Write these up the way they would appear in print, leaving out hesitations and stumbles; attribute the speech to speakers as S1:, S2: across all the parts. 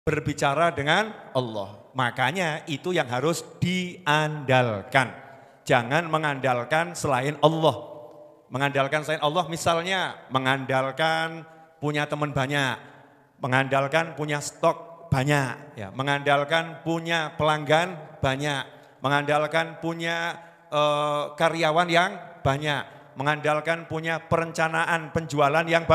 S1: berbicara dengan Allah. Makanya itu yang harus diandalkan. Jangan mengandalkan selain Allah. Mengandalkan selain Allah misalnya mengandalkan punya teman banyak, mengandalkan punya stok banyak, ya, mengandalkan punya pelanggan banyak, mengandalkan punya karyawan yang banyak, mengandalkan punya perencanaan penjualan yang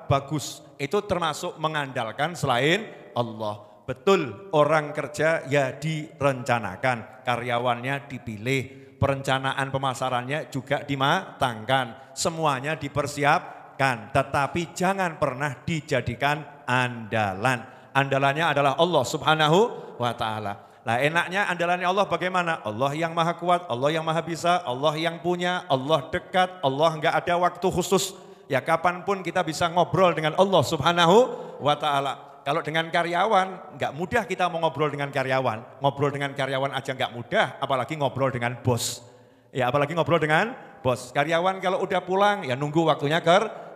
S1: bagus. Itu termasuk mengandalkan selain Allah. Betul, orang kerja ya direncanakan, karyawannya dipilih, perencanaan pemasarannya juga dimatangkan, semuanya dipersiapkan, tetapi jangan pernah dijadikan andalan. Andalannya adalah Allah Subhanahu wa Ta'ala. Nah, enaknya andalannya Allah bagaimana? Allah yang maha kuat, Allah yang maha bisa, Allah yang punya, Allah dekat, Allah enggak ada waktu khusus. Ya kapanpun kita bisa ngobrol dengan Allah Subhanahu wa Ta'ala. Kalau dengan karyawan, nggak mudah kita mau ngobrol dengan karyawan. Ngobrol dengan karyawan aja nggak mudah, apalagi ngobrol dengan bos. Ya apalagi ngobrol dengan bos. Karyawan kalau udah pulang, ya nunggu waktunya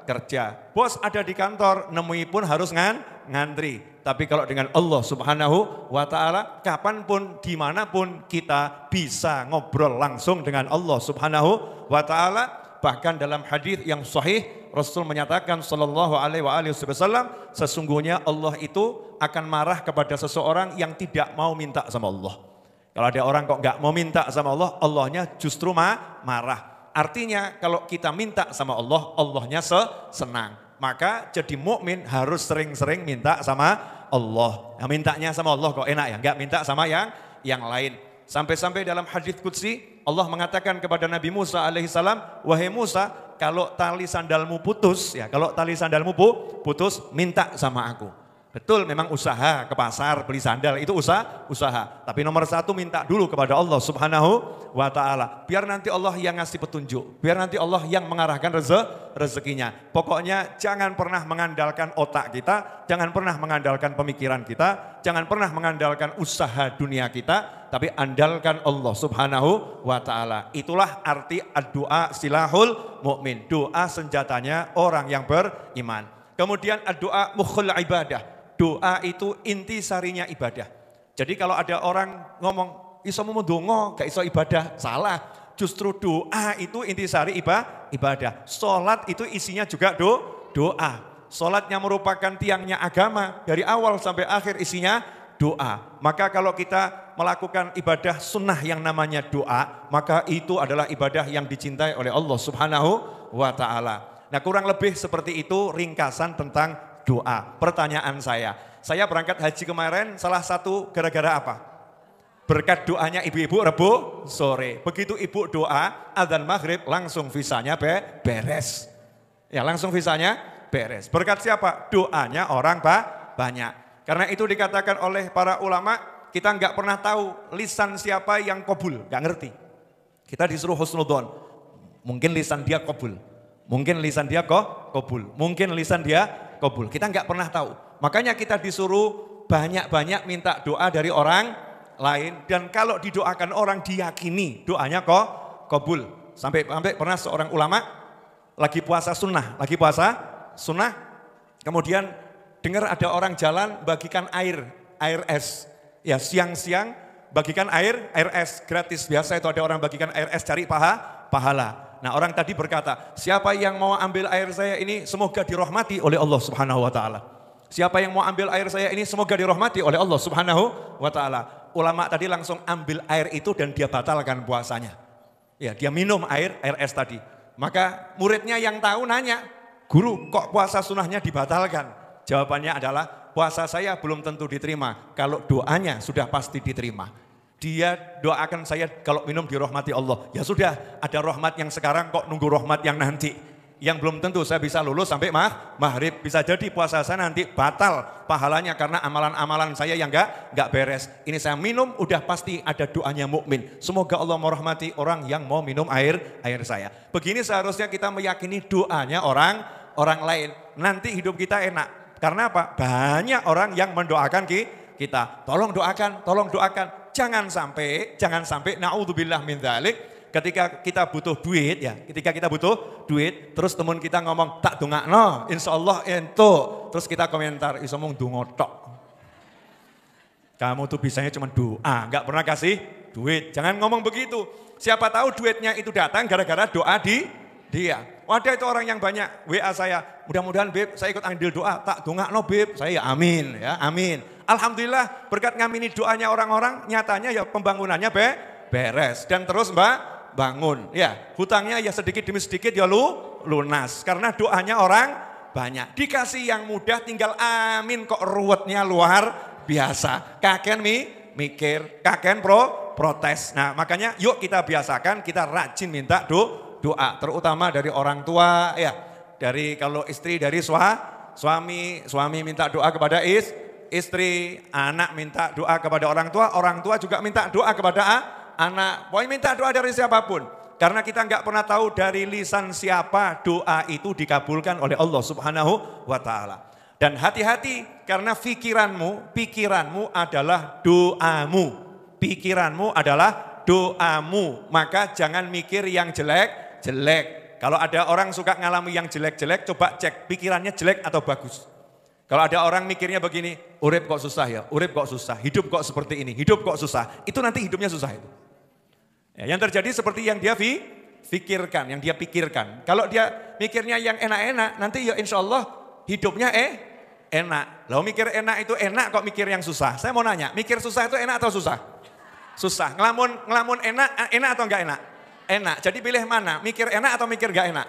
S1: kerja. Bos ada di kantor, nemui pun harus ngantri. Tapi kalau dengan Allah Subhanahu wa Ta'ala, kapanpun, dimanapun kita bisa ngobrol langsung dengan Allah Subhanahu wa Ta'ala. Bahkan dalam hadis yang sahih, Rasul menyatakan sallallahu alaihi wasallam, sesungguhnya Allah itu akan marah kepada seseorang yang tidak mau minta sama Allah. Kalau ada orang kok nggak mau minta sama Allah, Allahnya justru marah. Artinya kalau kita minta sama Allah, Allahnya senang. Maka jadi mukmin harus sering-sering minta sama Allah. Nah, mintanya sama Allah kok enak ya, nggak minta sama yang lain. Sampai-sampai dalam hadis qudsi Allah mengatakan kepada Nabi Musa alaihissalam, wahai Musa, kalau tali sandalmu putus, ya kalau tali sandalmu putus, minta sama aku. Betul, memang usaha ke pasar beli sandal itu usaha. Tapi nomor satu minta dulu kepada Allah Subhanahu wa Ta'ala. Biar nanti Allah yang ngasih petunjuk, biar nanti Allah yang mengarahkan rezekinya. Pokoknya jangan pernah mengandalkan otak kita, jangan pernah mengandalkan pemikiran kita, jangan pernah mengandalkan usaha dunia kita, tapi andalkan Allah Subhanahu wa Ta'ala. Itulah arti doa silahul mukmin, doa senjatanya orang yang beriman. Kemudian doa mukhul ibadah. Doa itu inti sarinya ibadah. Jadi kalau ada orang ngomong, iso mau ndonga, gak iso ibadah, salah. Justru doa itu inti sari ibadah. Sholat itu isinya juga doa. Sholatnya merupakan tiangnya agama, dari awal sampai akhir isinya doa. Maka kalau kita melakukan ibadah sunnah yang namanya doa, maka itu adalah ibadah yang dicintai oleh Allah Subhanahu wa Ta'ala. Nah kurang lebih seperti itu ringkasan tentang doa. Pertanyaan saya berangkat haji kemarin salah satu gara-gara apa? Berkat doanya ibu-ibu Rebo sore. Begitu ibu doa, adzan maghrib langsung visanya beres. Ya langsung visanya beres. Berkat siapa? Doanya orang banyak. Karena itu dikatakan oleh para ulama, kita nggak pernah tahu lisan siapa yang qabul, nggak ngerti. Kita disuruh husnudzon, mungkin lisan dia qabul, mungkin lisan dia qabul, mungkin lisan dia qabul. Kita nggak pernah tahu. Makanya kita disuruh banyak-banyak minta doa dari orang lain. Dan kalau didoakan orang diyakini doanya qabul. Sampai pernah seorang ulama lagi puasa sunnah. Kemudian dengar ada orang jalan bagikan air es. Ya siang-siang bagikan air es gratis. Biasa itu ada orang bagikan air es cari pahala. Nah orang tadi berkata, siapa yang mau ambil air saya ini semoga dirahmati oleh Allah Subhanahu wa Ta'ala. Siapa yang mau ambil air saya ini semoga dirahmati oleh Allah Subhanahu wa Ta'ala. Ulama tadi langsung ambil air itu dan dia batalkan puasanya. Ya dia minum air es tadi. Maka muridnya yang tahu nanya, guru kok puasa sunnahnya dibatalkan? Jawabannya adalah puasa saya belum tentu diterima. Kalau doanya sudah pasti diterima. Dia doakan saya kalau minum dirahmati Allah. Ya sudah, ada rahmat yang sekarang kok nunggu rahmat yang nanti. Yang belum tentu saya bisa lulus sampai maghrib. Bisa jadi puasa saya nanti batal pahalanya karena amalan-amalan saya yang enggak beres. Ini saya minum udah pasti ada doanya mukmin. Semoga Allah merahmati orang yang mau minum air saya. Begini seharusnya kita meyakini doanya orang lain. Nanti hidup kita enak. Karena apa? Banyak orang yang mendoakan kita. Tolong doakan. Jangan sampai naudzubillah min dzalik, ketika kita butuh duit terus teman kita ngomong tak dongakno insyaallah entuk, terus kita komentar iso mung donga tok. Kamu tuh bisanya cuma doa, nggak pernah kasih duit. Jangan ngomong begitu. Siapa tahu duitnya itu datang gara-gara doa di dia. Wadah itu orang yang banyak WA saya, mudah-mudahan Beb saya ikut andil doa, tak dongakno Beb, saya amin ya, amin. Alhamdulillah berkat ngamini doanya orang-orang, nyatanya ya pembangunannya beres dan terus Mbak bangun. Ya, hutangnya ya sedikit demi sedikit ya lunas karena doanya orang banyak. Dikasih yang mudah tinggal amin kok ruwetnya luar biasa. Kakek mikir, kakek protes. Nah, makanya yuk kita biasakan, kita rajin minta doa, terutama dari orang tua ya. Dari kalau istri dari suami minta doa kepada istri, anak minta doa kepada orang tua juga minta doa kepada anak. Pokoknya minta doa dari siapapun. Karena kita nggak pernah tahu dari lisan siapa doa itu dikabulkan oleh Allah Subhanahu wa taala. Dan hati-hati karena pikiranmu adalah doamu. Pikiranmu adalah doamu. Maka jangan mikir yang jelek. Kalau ada orang suka ngalami yang jelek-jelek, coba cek pikirannya jelek atau bagus. Kalau ada orang mikirnya begini, urip kok susah ya, urip kok susah, hidup kok seperti ini, hidup kok susah. Itu nanti hidupnya susah itu. Ya, yang terjadi seperti yang dia pikirkan. Kalau dia mikirnya yang enak-enak, nanti ya insya Allah hidupnya enak. Lalu mikir enak itu enak kok mikir yang susah. Saya mau nanya, mikir susah itu enak atau susah? Susah. Ngelamun enak atau enggak enak? Enak. Jadi pilih mana? Mikir enak atau mikir enggak enak?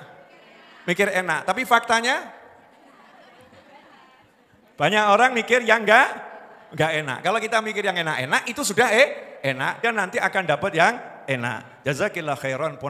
S1: Mikir enak. Tapi faktanya banyak orang mikir yang enggak enak. Kalau kita mikir yang enak-enak itu sudah enak dan nanti akan dapat yang enak. Jazakillah khairan.